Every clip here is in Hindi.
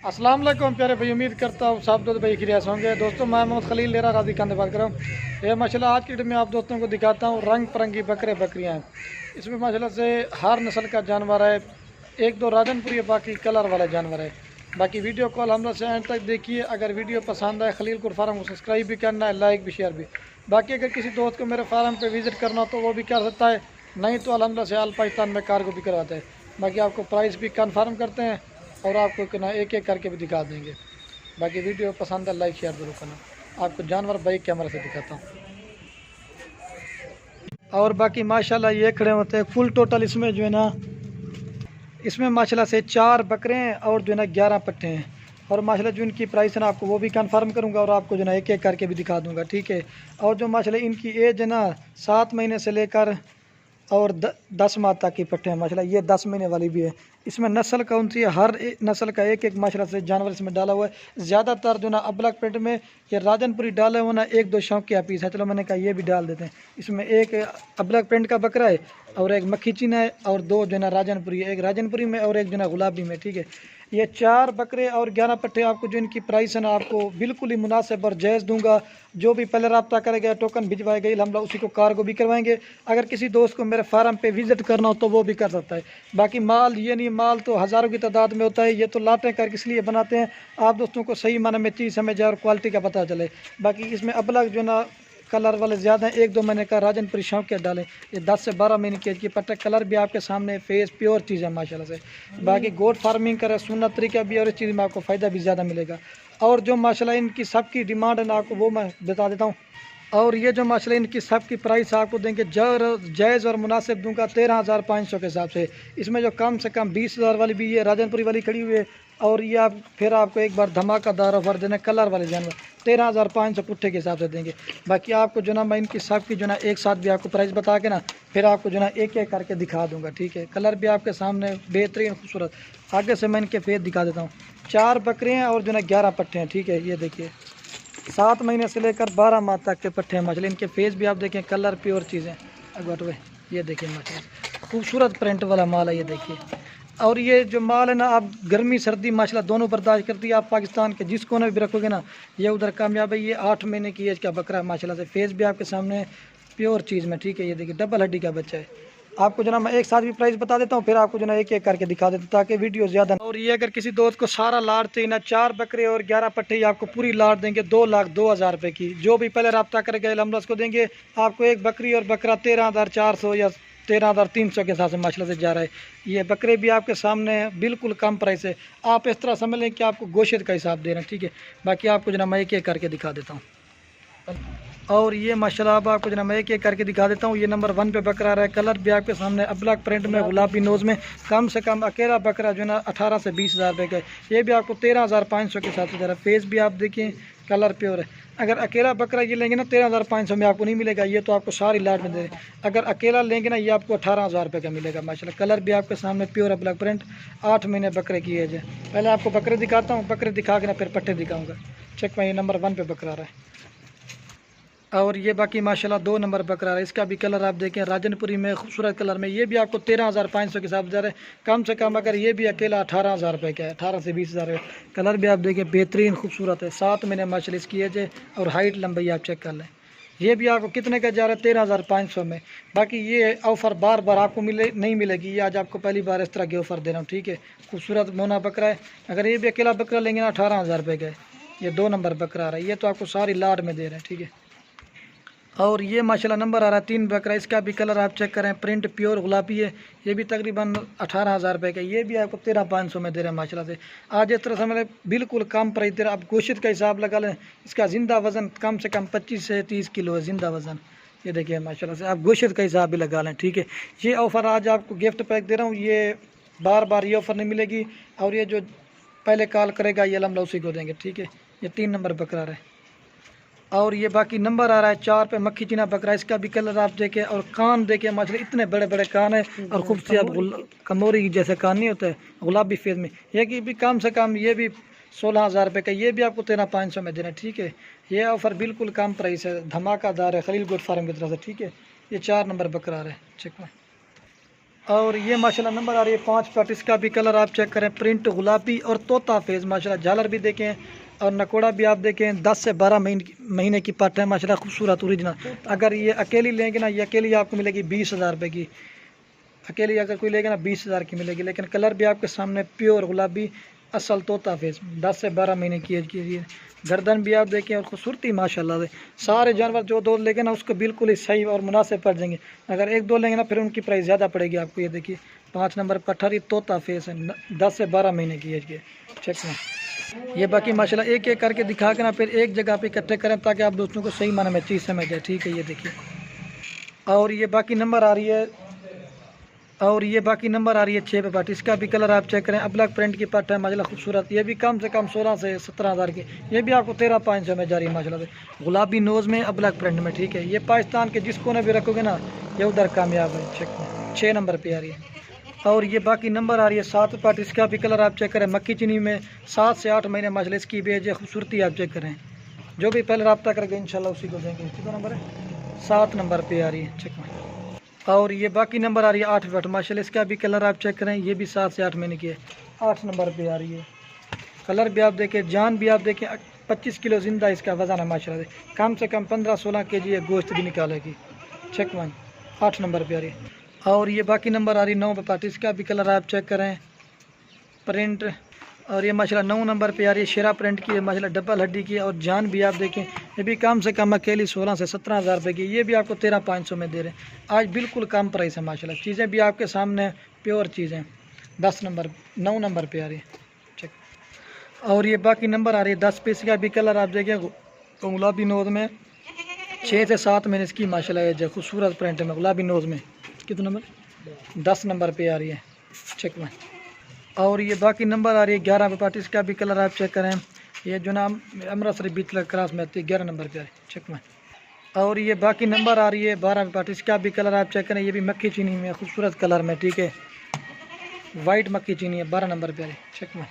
अस्सलाम वालेकुम प्यारे भाई, उम्मीद करता हूँ सब दोस्त भाई खिरियास होंगे। दोस्तों मैं मोहम्मद खलील लेरा राजी खान से बात कर रहा हूँ। ये माशाल्लाह आज की वीडियो में आप दोस्तों को दिखाता हूँ रंग बिरंगी बकरियाँ हैं। इसमें माशाल्लाह से हर नस्ल का जानवर है, एक दो राजनपुरी है, बाकी कलर वाला जानवर है। बाकी वीडियो कॉल हम लोग से एंड तक देखिए। अगर वीडियो पसंद आए खलील कुर फार्म को सब्सक्राइब भी करना है, लाइक भी शेयर भी। बाकी अगर किसी दोस्त को मेरे फार्म पर विज़िट करना हो तो वो भी कर सकता है, नहीं तो अल्हम्दुलिल्लाह से आल पाकिस्तान में कार्गो भी करवाते हैं। बाकी आपको प्राइस भी कन्फर्म करते हैं और आपको ना एक एक करके भी दिखा देंगे। बाकी वीडियो पसंद है लाइक शेयर जरूर करना। आपको जानवर बाइक कैमरा से दिखाता हूँ। और बाकी माशाल्लाह ये खड़े होते हैं फुल टोटल। इसमें जो है ना, इसमें माशाल्लाह से 4 बकरे हैं और जो है ना 11 पट्टे हैं। और माशाल्लाह जो इनकी प्राइस है ना आपको वो भी कंफर्म करूंगा और आपको जो है ना एक एक करके भी दिखा दूंगा, ठीक है। और जो माशाल्लाह इनकी एज है ना 7 महीने से लेकर और 10 माह तक की पट्टे हैं माशाल्लाह। ये 10 महीने वाली भी है। इसमें नस्ल कौन सी है, हर नस्ल का एक एक माशाल्लाह से जानवर इसमें डाला हुआ है। ज़्यादातर जो ना अबलग प्रिंट में ये राजनपुरी डाले हुए ना, एक दो शौक के पीस है। चलो मैंने कहा ये भी डाल देते हैं। इसमें एक अबलग प्रिंट का बकरा है और एक मक्खी चीना है और दो जो ना राजनपुरी है, एक राजनपुरी में और एक जो ना गुलाबी में, ठीक है। ये 4 बकरे और 11 पट्टे आपको जो इनकी प्राइस है ना आपको बिल्कुल ही मुनासिब और जायज़ दूंगा। जो भी पहले रब्ता करेगा टोकन भिजवाएगा हम लोग उसी को कार्गो भी करवाएंगे। अगर किसी दोस्त को मेरे फार्म पे विज़िट करना हो तो वो भी कर सकता है। बाकी माल ये नहीं, माल तो हज़ारों की तादाद में होता है। ये तो लाटें करके इसलिए बनाते हैं आप दोस्तों को सही माने में चीज़ समझ जाए और क्वालिटी का पता चले। बाकी इसमें अबलग जो ना कलर वाले ज़्यादा हैं। एक दो महीने का राजनपुरी शौक के डालें। ये 10 से 12 महीने की एज की पट्टा, कलर भी आपके सामने, फेस प्योर चीज़ है माशाल्लाह से। बाकी गोट फार्मिंग करे सुन्नत तरीका भी और इस चीज़ में आपको फ़ायदा भी ज़्यादा मिलेगा। और जो माशाल्लाह इनकी सबकी डिमांड है ना आपको वो मैं बता देता हूँ। और ये जो माशाल्लाह इनकी सब की प्राइस आपको देंगे जायज़ और मुनासिब दूंगा 13,500 के हिसाब से। इसमें जो कम से कम 20,000 वाली भी है, राजनपुरी वाली खड़ी हुई है। और ये आप फिर आपको एक बार धमाकादार ऑफर देना कलर वाले जानवर 13,500 पुट्ठे के हिसाब से देंगे। बाकी आपको जो ना मैं इनकी सब की जो ना एक साथ भी आपको प्राइस बता के ना फिर आपको जो ना एक एक करके दिखा दूंगा, ठीक है। कलर भी आपके सामने बेहतरीन खूबसूरत। आगे से मैं इनके फेस दिखा देता हूँ। 4 बकरे हैं और जो ना 11 पट्टे हैं, ठीक है। ये देखिए 7 महीने से लेकर 12 माह तक के पट्टे हैं माशाल्लाह। इनके फेस भी आप देखें, कलर प्योर चीज़ें अगर ये देखिए माशाल्लाह खूबसूरत प्रिंट वाला माल है, ये देखिए। और ये जो माल है ना आप गर्मी सर्दी माशाल्लाह दोनों बर्दाश्त करती है। आप पाकिस्तान के जिस कोने भी रखोगे ना ये उधर कामयाब है। ये 8 महीने की एज का बकरा है माशाल्लाह से। फेस भी आपके सामने प्योर चीज़ में, ठीक है। ये देखिए डबल हड्डी का बच्चा है। आपको जो ना मैं एक साथ भी प्राइस बता देता हूँ फिर आपको जो ना एक एक करके दिखा देता हूँ ताकि वीडियो ज़्यादा। और ये अगर किसी दोस्त को सारा लाट चाहिए ना, 4 बकरे और 11 पट्टे आपको पूरी लाट देंगे 2,02,000 रुपये की। जो भी पहले रब्ता करेगा हम उसको देंगे। आपको एक बकरी और बकरा 13,400 या 13,300 के हिसाब से माशाल्लाह से जा रहा है। ये बकरे भी आपके सामने बिल्कुल कम प्राइस है। आप इस तरह समझ लें कि आपको गोश्त का हिसाब दे रहे हैं, ठीक है। बाकी आपको जो ना मैं एक एक करके दिखा देता हूँ। और ये माशाल्लाह अब आपको जो ना मैं एक एक करके दिखा देता हूँ। ये नंबर 1 पे बकरा रहा है। कलर भी आपके सामने अबलग प्रिंट में गुलाबी नोज़ में। कम से कम अकेला बकरा जो ना 18 से 20,000 रुपये का है। ये भी आपको 13,500 के साथ जा रहा है। फेस भी आप देखिए कलर प्योर है। अगर अकेला बकरा ये लेंगे ना 13,500 में आपको नहीं मिलेगा, ये तो आपको सारी लाट में दे रहे। अगर अकेला लेंगे ना ये आपको 18,000 रुपये का मिलेगा माशाल्लाह। कलर भी आपके सामने प्योर अबलग प्रिंट। 8 महीने बकरे की एज है। पहले आपको बकरे दिखाता हूँ, बकरे दिखा के ना फिर पट्टे दिखाऊँगा। चेक में ये नंबर 1 पे बकरा रहा है। और ये बाकी माशाल्लाह 2 नंबर बकरा है। इसका भी कलर आप देखें राजनपुरी में खूबसूरत कलर में। ये भी आपको 13,500 के हिसाब से जा रहा है। कम से कम अगर ये भी अकेला 18,000 रुपये का है, 18 से 20,000 रुपये। कलर भी आप देखें बेहतरीन खूबसूरत है। 7 महीने माशाल्लाह इसकी एज है और हाइट लंबाई आप चेक कर लें। ये भी आपको कितने का जा रहा है 13,500 में। बाकी ये ऑफ़र बार बार आपको नहीं मिलेगी। ये आज आपको पहली बार इस तरह की ऑफ़र दे रहा हूँ, ठीक है। खूबसूरत मोना बकरा है। अगर ये भी अकेला बकरा लेंगे ना 18,000 रुपये का है। ये 2 नंबर बकरा आ रहा है। ये तो आपको सारी लाट में दे रहे हैं, ठीक है। और ये माशाल्लाह नंबर आ रहा है 3 बकरा। इसका भी कलर आप चेक करें, प्रिंट प्योर गुलाबी है। ये भी तकरीबन 18,000 रुपये का। ये भी आपको 13,500 में दे रहे हैं माशाल्लाह से। आज इस तरह से मतलब बिल्कुल कम प्राइस दे रहा है। आप गोश्त का हिसाब लगा लें, इसका ज़िंदा वज़न कम से कम 25 से 30 किलो है ज़िंदा वज़न। ये देखिए माशाल्लाह से। आप गोश्त का हिसाब भी लगा लें, ठीक है। ये ऑफ़र आज आपको गिफ्ट पैक दे रहा हूँ। ये बार बार ये ऑफ़र नहीं मिलेगी। और ये जो पहले कॉल करेगा ये हम उसी को देंगे, ठीक है। ये 3 नंबर बकरा है। और ये बाकी नंबर आ रहा है 4 पे मक्खी चीना बकरा। इसका भी कलर आप देखें और कान देखें माशाल्लाह इतने बड़े बड़े कान है और खूबसूरत कमोरी जैसे कान नहीं होता है गुलाबी फेस में। ये कि भी कम से कम ये भी 16,000 रुपये का। ये भी आपको 13,500 में देना, ठीक है। ये ऑफ़र बिल्कुल कम प्राइस है, धमाकादार है खलील गोट फार्म की तरफ से, ठीक है। ये 4 नंबर बकरा है। चेक में और ये माशाल्लाह नंबर आ रही है 5 पट। इसका भी कलर आप चेक करें, प्रिंट गुलाबी और तोता फेज माशाल्लाह। झालर भी देखें और नकोड़ा भी आप देखें। 10 से 12 महीने की पट है माशाल्लाह, खूबसूरत ओरिजिनल। अगर ये अकेली लेंगे ना, ये अकेली आपको मिलेगी 20,000 रुपये की। अकेली अगर कोई लेगा ना 20,000 की मिलेगी। लेकिन कलर भी आपके सामने प्योर गुलाबी असल तोता फेस, 10 से 12 महीने की एज की। गर्दन भी आप देखें और खूबसूरती माशाल्लाह से। सारे जानवर जो दो लेंगे ना उसको बिल्कुल ही सही और मुनासिब पड़ जाएंगे। अगर एक दो लेंगे ना फिर उनकी प्राइस ज़्यादा पड़ेगी आपको। ये देखिए 5 नंबर पठारी तोता फेस है, 10 से 12 महीने की एज के। चेक में ये बाकी माशाल्लाह एक एक करके दिखा के ना फिर एक जगह पे इकट्ठे करें ताकि आप दोस्तों को सही माने में चीज़ समझ जाए। ठीक है, ये देखिए। और ये बाकी नंबर आ रही है 6 पे पट। इसका भी कलर आप चेक करें, अब्लक प्रिंट की पट है माशाल्लाह खूबसूरत। ये भी कम से कम 16 से 17,000 की। ये भी आपको 13,500 में जा रही है माशाल्लाह से। गुलाबी नोज़ में अब्लक प्रिंट में। ठीक है, ये पाकिस्तान के जिस कोने भी रखोगे ना ये उधर कामयाब है। चेक में 6 नंबर पे आ रही है। और ये बाकी नंबर आ रही है 7 पट। इसका भी कलर आप चेक करें, मक्की चीनी में 7 से 8 महीने माशाल्लाह इसकी बेज है। खूबसूरती आप चेक करें, जो भी पहले रब्ता करके इंशाल्लाह उसी को देंगे। कितना नंबर है? 7 नंबर पे आ रही है। चेक में। और ये बाकी नंबर आ रही है 8 पट माशाल्लाह। इसका भी कलर आप चेक करें, ये भी 7 से 8 महीने की है। 8 नंबर पे आ रही है। कलर भी आप देखें, जान भी आप देखें। 25 किलो जिंदा इसका वज़न है माशाल्लाह से। कम से कम 15-16 kg ये गोश्त भी निकालेगी। चेक वन 8 नंबर पे आ रही है। और ये बाकी नंबर आ रही है 9 पे पट। इसका भी कलर आप चेक करें, प्रिंट। और ये माशाल्लाह 9 नंबर पे आ रही है, शेरा प्रिंट की है माशाल्लाह, डबल हड्डी की है। और जान भी आप देखें, ये भी कम से कम अकेली 16 से 17,000 रुपये की। ये भी आपको 13,500 में दे रहे हैं। आज बिल्कुल कम प्राइस है माशाल्लाह। चीज़ें भी आपके सामने प्योर चीज़ें। 9 नंबर पे आ रही है। चेक। और ये बाकी नंबर आ रही है 10 पीस का भी कलर आप देखें, गुलाबी नोज में 6 से 7 महीने इसकी माशाल्लाह एज है। खूबसूरत प्रिंट में गुलाबी नोज में। कितना नंबर? 10 नंबर पे आ रही है। चेक में। और ये बाकी नंबर आ रही है 11 पे पट। इसका भी कलर आप चेक करें, ये जो ना अमृतसर बीतल क्रॉस में आती है, 11 नंबर पे आ रही है। चेक में। और ये बाकी नंबर आ रही है 12 पे पट। इसका भी कलर आप चेक करें, ये भी मक्खी चीनी में खूबसूरत कलर में। ठीक है, वाइट मक्खी चीनी है, 12 नंबर पे आ रही है। चेक में।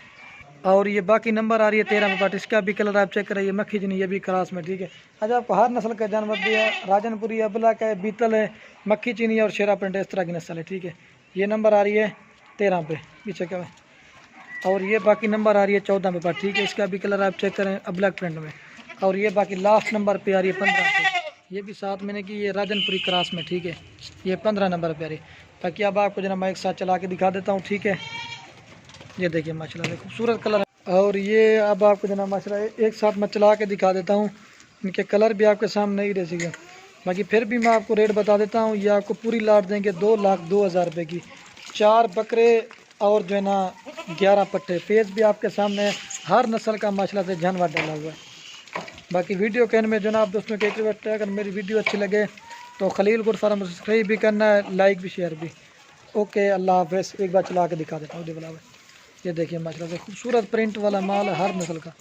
और ये बाकी नंबर आ रही है 13 पे पट। इसका भी कलर आप चेक करें, ये मक्खी चीनी, ये भी क्रॉस में। ठीक है, आज आपको हर नस्ल का जानवर भी है, राजनपुरी, अबलक है, बीतल है, मक्खी चीनी और शेरा प्रिंट, इस तरह की नस्ल है। ठीक है, ये नंबर आ रही है 13 पे पीछे का। और ये बाकी नंबर आ रही है 14 पे पट। ठीक है, इसका भी कलर आप चेक करें, अब्लक प्रिंट में। और ये बाकी लास्ट नंबर पे आ रही है 15 पे। ये भी 7 महीने की, ये राजनपुरी क्रॉस में। ठीक है, ये 15 नंबर पे आ रही है। ताकि अब आपको जना मैं एक साथ चला के दिखा देता हूँ। ठीक है, ये देखिए माशाल्लाह खूबसूरत कलर है। और ये अब आपको जना माशाल्लाह एक साथ मैं चला के दिखा देता हूँ। इनके कलर भी आपके सामने ही रहेगा। बाकी फिर भी मैं आपको रेट बता देता हूँ। ये आपको पूरी लाट देंगे 2,02,000 रुपये की। 4 बकरे और जो है ना 11 पट्टे। फेस भी आपके सामने हर नस्ल का माशाल्लाह से जानवर डाला हुआ है। बाकी वीडियो कहने में जो ना आप दोस्तों के एक रिक्वेस्ट है, अगर मेरी वीडियो अच्छी लगे तो खलील गुड फार्म सब्सक्राइब भी करना है, लाइक भी, शेयर भी। ओके, अल्लाह हाफ़िज़। एक बार चला के दिखा देता हूँ। ये देखिए माशाल्लाह से खूबसूरत प्रिंट वाला माल है हर नस्ल का।